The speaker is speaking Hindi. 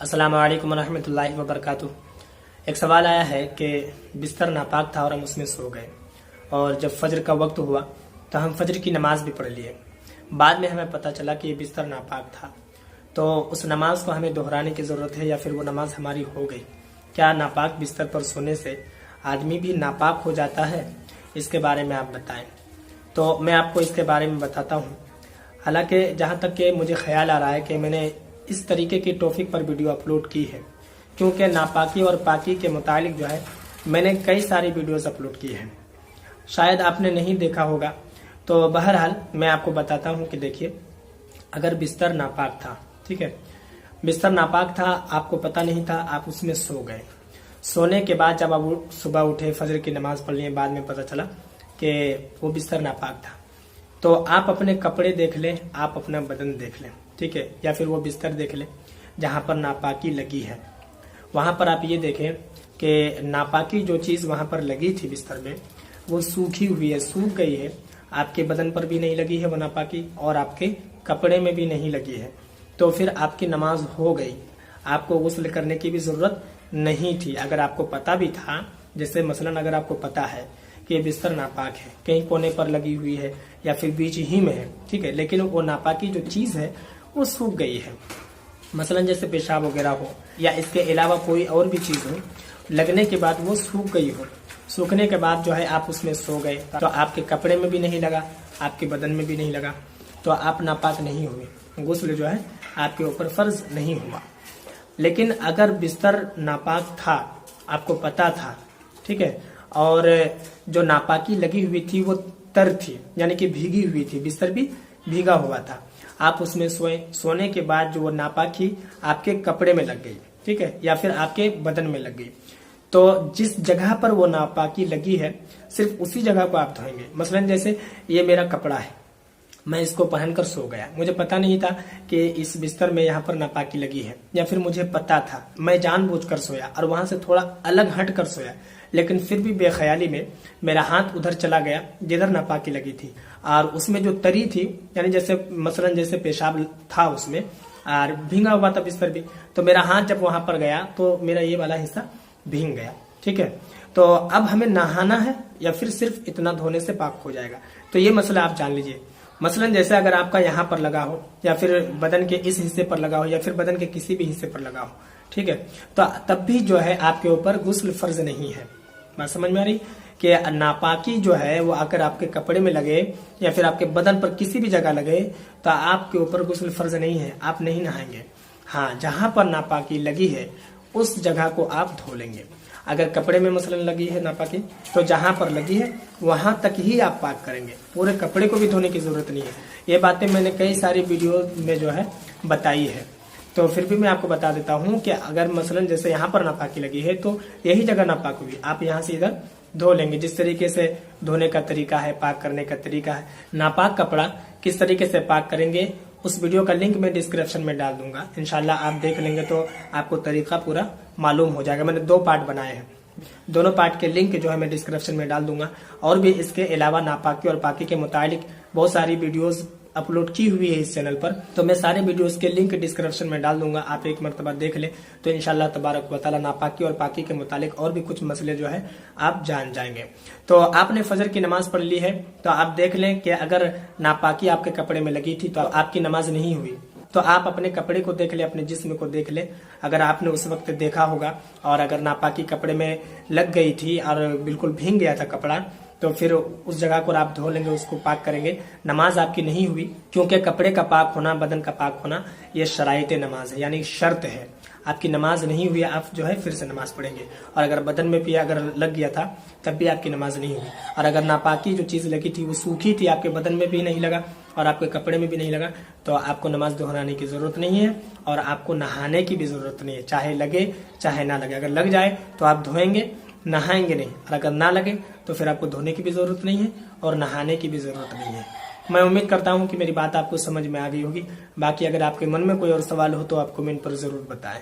अस्सलामु अलैकुम रहमतुल्लाहि व बरकातुहू। एक सवाल आया है कि बिस्तर नापाक था और हम उसमें सो गए और जब फजर का वक्त हुआ तो हम फजर की नमाज भी पढ़ लिए। बाद में हमें पता चला कि ये बिस्तर नापाक था, तो उस नमाज को हमें दोहराने की ज़रूरत है या फिर वो नमाज हमारी हो गई? क्या नापाक बिस्तर पर सोने से आदमी भी नापाक हो जाता है? इसके बारे में आप बताएं। तो मैं आपको इसके बारे में बताता हूँ। हालांकि जहाँ तक कि मुझे ख्याल आ रहा है कि मैंने इस तरीके की टॉपिक पर वीडियो अपलोड की है, क्योंकि नापाकी और पाकी के मुतालिक जो है मैंने कई सारी वीडियोस अपलोड की हैं। शायद आपने नहीं देखा होगा, तो बहरहाल मैं आपको बताता हूँ कि देखिए, अगर बिस्तर नापाक था, ठीक है, बिस्तर नापाक था, आपको पता नहीं था, आप उसमें सो गए। सोने के बाद जब आप सुबह उठे, फजर की नमाज पढ़ लिए, बाद में पता चला कि वो बिस्तर नापाक था, तो आप अपने कपड़े देख लें, आप अपना बदन देख लें, ठीक है, या फिर वो बिस्तर देख लें जहाँ पर नापाकी लगी है। वहाँ पर आप ये देखें कि नापाकी जो चीज़ वहाँ पर लगी थी बिस्तर में, वो सूखी हुई है, सूख गई है। आपके बदन पर भी नहीं लगी है वो नापाकी और आपके कपड़े में भी नहीं लगी है, तो फिर आपकी नमाज हो गई। आपको गुस्ल करने की भी ज़रूरत नहीं थी। अगर आपको पता भी था, जैसे मसलन अगर आपको पता है कि ये बिस्तर नापाक है, कहीं कोने पर लगी हुई है या फिर बीच ही में है, ठीक है, लेकिन वो नापाकी जो चीज़ है वो सूख गई है, मसलन जैसे पेशाब वगैरह हो या इसके अलावा कोई और भी चीज़ हो, लगने के बाद वो सूख गई हो, सूखने के बाद जो है आप उसमें सो गए, तो आपके कपड़े में भी नहीं लगा, आपके बदन में भी नहीं लगा, तो आप नापाक नहीं हुए, गुस्ल जो है आपके ऊपर फर्ज नहीं हुआ। लेकिन अगर बिस्तर नापाक था, आपको पता था, ठीक है, और जो नापाकी लगी हुई थी वो तर थी, यानी कि भीगी हुई थी, बिस्तर भी भीगा हुआ था, आप उसमें सोए, सोने के बाद जो वो नापाकी आपके कपड़े में लग गई, ठीक है, या फिर आपके बदन में लग गई, तो जिस जगह पर वो नापाकी लगी है सिर्फ उसी जगह को आप धोएंगे। मसलन जैसे ये मेरा कपड़ा है, मैं इसको पहनकर सो गया, मुझे पता नहीं था कि इस बिस्तर में यहाँ पर नापाकी लगी है, या फिर मुझे पता था, मैं जानबूझकर सोया और वहां से थोड़ा अलग हट कर सोया, लेकिन फिर भी बेख्याली में मेरा हाथ उधर चला गया जिधर नापाकी लगी थी, और उसमें जो तरी थी, यानी जैसे मसलन जैसे पेशाब था उसमें और भींगा हुआ था बिस्तर भी, तो मेरा हाथ जब वहां पर गया तो मेरा ये वाला हिस्सा भींग गया, ठीक है। तो अब हमें नहाना है या फिर सिर्फ इतना धोने से पाक हो जाएगा? तो ये मसला आप जान लीजिए। मसलन जैसे अगर आपका यहाँ पर लगा हो या फिर बदन के इस हिस्से पर लगा हो या फिर बदन के किसी भी हिस्से पर लगा हो, ठीक है, तो तब भी जो है आपके ऊपर गुस्ल फर्ज नहीं है। बात समझ में आ रही कि नापाकी जो है वो अगर आपके कपड़े में लगे या फिर आपके बदन पर किसी भी जगह लगे तो आपके ऊपर गुस्ल फर्ज नहीं है, आप नहीं नहाएंगे। हाँ, जहां पर नापाकी लगी है उस जगह को आप धो लेंगे। अगर कपड़े में मसलन लगी है नापाकी, तो जहां पर लगी है वहां तक ही आप पाक करेंगे, पूरे कपड़े को भी धोने की जरूरत नहीं है। ये बातें मैंने कई सारी वीडियो में जो है बताई है, तो फिर भी मैं आपको बता देता हूँ कि अगर मसलन जैसे यहाँ पर नापाकी लगी है तो यही जगह नापाक हुई, आप यहाँ से इधर धो लेंगे। जिस तरीके से धोने का तरीका है, पाक करने का तरीका है, नापाक कपड़ा किस तरीके से पाक करेंगे, उस वीडियो का लिंक मैं डिस्क्रिप्शन में डाल दूंगा। इंशाल्लाह आप देख लेंगे तो आपको तरीका पूरा मालूम हो जाएगा। मैंने 2 पार्ट बनाए हैं, दोनों पार्ट के लिंक जो है मैं डिस्क्रिप्शन में डाल दूंगा। और भी इसके अलावा नापाकी और पाकी के मुतालिक बहुत सारी वीडियोस अपलोड की हुई है इस चैनल पर, तो मैं सारे वीडियोस के लिंक डिस्क्रिप्शन में डाल दूंगा। आप एक मरतबा देख लें तो इंशाल्लाह तबारक व तआला नापाकी और पाकी के मुतालिक और भी कुछ मसले जो है आप जान जाएंगे। तो आपने फजर की नमाज पढ़ ली है, तो आप देख लें कि अगर नापाकी आपके कपड़े में लगी थी तो आपकी नमाज नहीं हुई। तो आप अपने कपड़े को देख ले, अपने जिस्म को देख ले, अगर आपने उस वक्त देखा होगा और अगर नापाकी कपड़े में लग गई थी और बिल्कुल भींग गया था कपड़ा, तो फिर उस जगह को आप धो लेंगे, उसको पाक करेंगे। नमाज आपकी नहीं हुई, क्योंकि कपड़े का पाक होना, बदन का पाक होना, ये शराइत नमाज है, यानी शर्त है। आपकी नमाज नहीं हुई, आप जो है फिर से नमाज पढ़ेंगे। और अगर बदन में भी अगर लग गया था तब भी आपकी नमाज नहीं हुई। और अगर नापाकी जो चीज़ लगी थी वो सूखी थी, आपके बदन में भी नहीं लगा और आपके कपड़े में भी नहीं लगा, तो आपको नमाज दोहराने की ज़रूरत नहीं है और आपको नहाने की भी ज़रूरत नहीं है, चाहे लगे चाहे ना लगे। अगर लग जाए तो आप धोएंगे, नहाएंगे नहीं, और अगर ना लगे तो फिर आपको धोने की भी ज़रूरत नहीं है और नहाने की भी ज़रूरत नहीं है। मैं उम्मीद करता हूँ कि मेरी बात आपको समझ में आ गई होगी। बाकी अगर आपके मन में कोई और सवाल हो तो आप कमेंट पर ज़रूर बताएं।